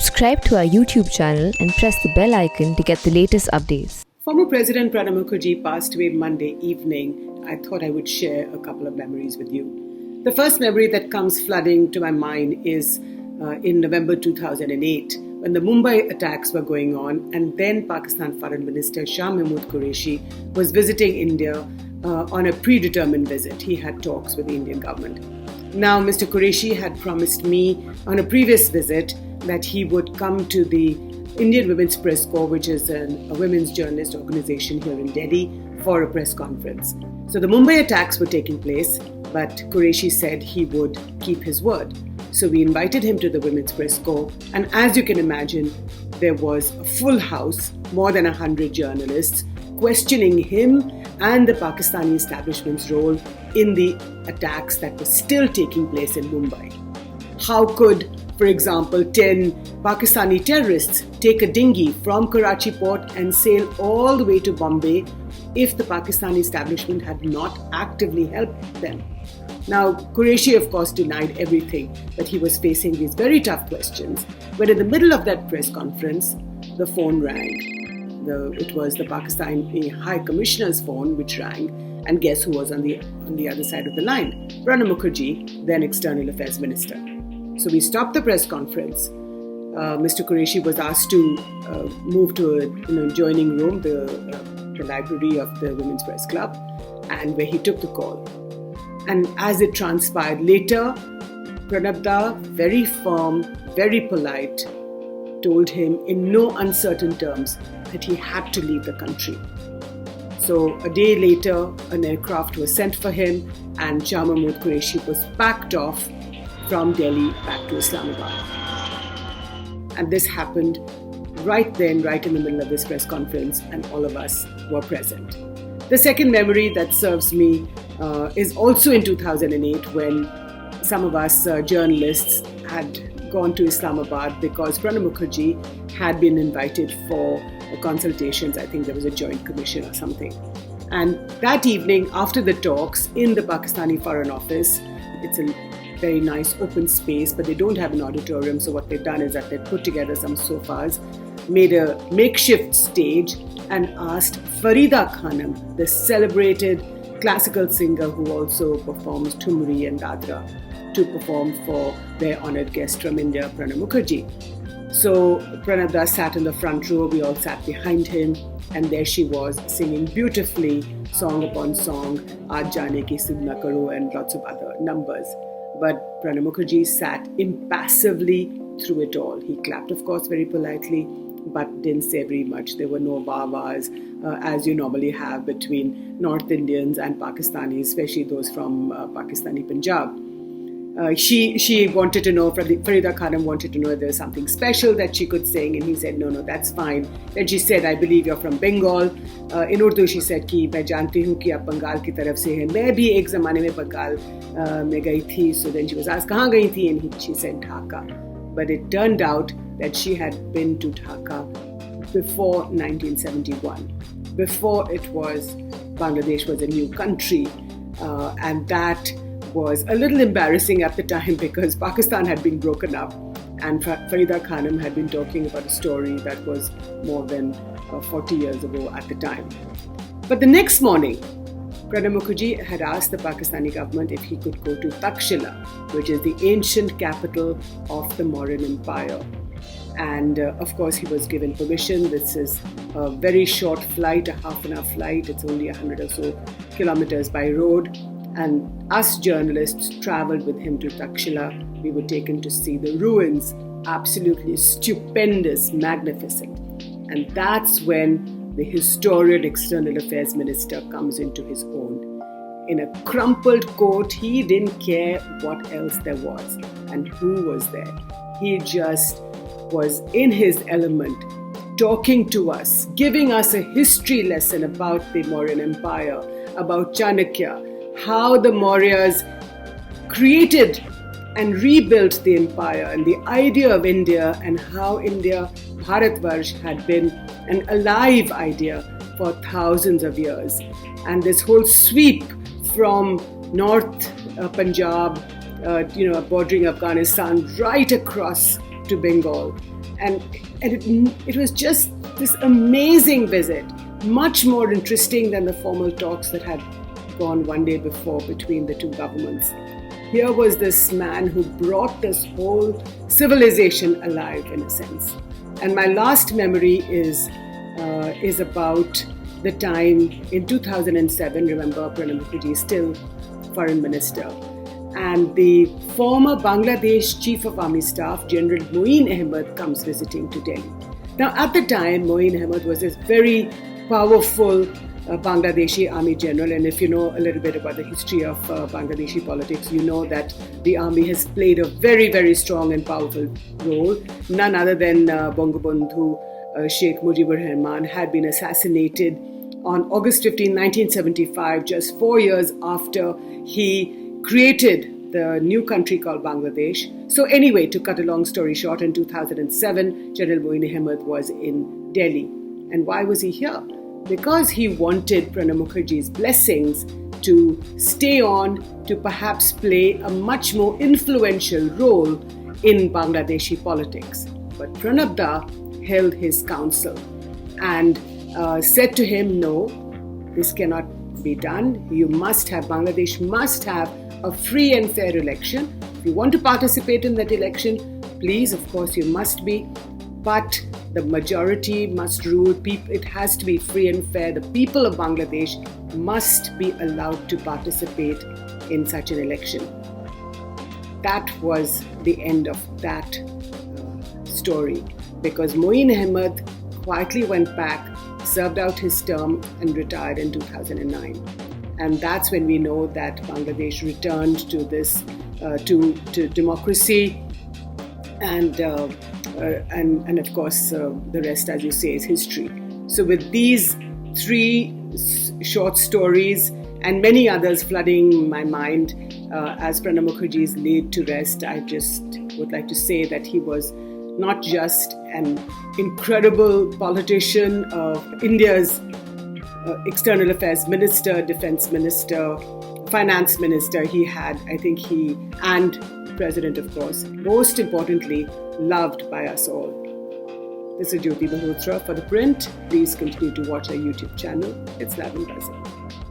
subscribe to our YouTube channel and press the bell icon to get the latest updates. Former President Pranab Mukherjee passed away Monday evening. I thought I would share a couple of memories with you. The first memory that comes flooding to my mind is in November 2008, when the Mumbai attacks were going on, and then Pakistan Foreign Minister Shah Mahmood Qureshi was visiting India on a predetermined visit. He had talks with the Indian government. Now, Mr. Qureshi had promised me on a previous visit that he would come to the Indian Women's Press Corps, which is a women's journalist organization here in Delhi, for a press conference. So the Mumbai attacks were taking place, but Qureshi said he would keep his word. So we invited him to the Women's Press Corps, and as you can imagine, there was a full house, more than 100 journalists, questioning him and the Pakistani establishment's role in the attacks that were still taking place in Mumbai. How could, for example, 10 Pakistani terrorists take a dinghy from Karachi port and sail all the way to Bombay if the Pakistani establishment had not actively helped them? Now, Qureshi, of course, denied everything, but he was facing these very tough questions. When in the middle of that press conference, the phone rang. It was the Pakistani High Commissioner's phone which rang, and guess who was on the other side of the line? Pranab Mukherjee, then External Affairs Minister. So we stopped the press conference. Mr. Qureshi was asked to move to an adjoining room, the library of the Women's Press Club, and where he took the call. And as it transpired later, Pranab Da, very firm, very polite, told him in no uncertain terms that he had to leave the country. So a day later, an aircraft was sent for him, and Shah Mahmood Qureshi was packed off from Delhi back to Islamabad. And this happened right then, right in the middle of this press conference, and all of us were present. The second memory that serves me is also in 2008, when some of us journalists had gone to Islamabad because Pranab Mukherjee had been invited for consultations. I think there was a joint commission or something. And that evening, after the talks in the Pakistani Foreign Office, it's a very nice open space, but they don't have an auditorium. So what they've done is that they've put together some sofas, made a makeshift stage, and asked Farida Khanum, the celebrated classical singer who also performs Thumri and Dadra, to perform for their honoured guest from India, Pranab Mukherjee. So Pranab Das sat in the front row, we all sat behind him, and there she was singing beautifully, song upon song, Aaj Jaane Ki Sid Na Karo, and lots of other numbers. But Pranab Mukherjee sat impassively through it all. He clapped, of course, very politely, but didn't say very much. There were no wah-wahs, as you normally have between North Indians and Pakistanis, especially those from Pakistani Punjab. She wanted to know, Farida Khanum wanted to know if there was something special that she could sing, and he said, no, that's fine. Then she said, I believe you're from Bengal. In Urdu, she said, कि मैं जानती हूँ कि आप बंगाल की तरफ से हैं. मैं भी एक ज़माने में बंगाल में गई थी. So then she was asked, कहाँ गई थी? And she said, Dhaka. But it turned out that she had been to Dhaka before 1971, before Bangladesh was a new country, and that was a little embarrassing at the time because Pakistan had been broken up, and Farida Khanum had been talking about a story that was more than 40 years ago at the time. But the next morning, Pranab Mukherjee had asked the Pakistani government if he could go to Taxila, which is the ancient capital of the Mauryan Empire. And of course, he was given permission. This is a very short flight, a half-an-hour flight. It's only 100 or so kilometers by road. And us journalists traveled with him to Taxila. We were taken to see the ruins, absolutely stupendous, magnificent. And that's when the historian External Affairs Minister comes into his own. In a crumpled coat, he didn't care what else there was and who was there. He just was in his element, talking to us, giving us a history lesson about the Mauryan Empire, about Chanakya, how the Mauryas created and rebuilt the empire, and the idea of India, and how India, Bharatvarsh, had been an alive idea for thousands of years. And this whole sweep from North Punjab, bordering Afghanistan, right across to Bengal, And it was just this amazing visit, much more interesting than the formal talks that had gone one day before between the two governments. Here was this man who brought this whole civilization alive, in a sense. And my last memory is about the time in 2007. Remember, Pranab Mukherjee is still foreign minister. And the former Bangladesh Chief of Army Staff, General Moin Ahmed, comes visiting to Delhi. Now, at the time, Moin Ahmed was this very powerful Bangladeshi army general. And if you know a little bit about the history of Bangladeshi politics, you know that the army has played a very, very strong and powerful role. None other than Bangabandhu Sheikh Mujibur Rahman had been assassinated on August 15, 1975, just 4 years after he created the new country called Bangladesh. So anyway, to cut a long story short, in 2007, General Moin Ahmed was in Delhi. And why was he here? Because he wanted Pranab Mukherjee's blessings to stay on, to perhaps play a much more influential role in Bangladeshi politics. But Pranab Da held his counsel and said to him, no, this cannot be done. Bangladesh must have a free and fair election. If you want to participate in that election, please, of course, you must be. But the majority must rule. It has to be free and fair. The people of Bangladesh must be allowed to participate in such an election. That was the end of that story, because Moin Ahmed quietly went back, served out his term and retired in 2009. And that's when we know that Bangladesh returned to this to democracy, and of course the rest, as you say, is history. So with these three short stories and many others flooding my mind as Pranab Mukherjee is laid to rest, I just would like to say that he was not just an incredible politician of India's external affairs minister, defense minister, finance minister. And president, of course, most importantly, loved by us all. This is Jyoti Malhotra for ThePrint. Please continue to watch our YouTube channel. It's Love and Buzzing.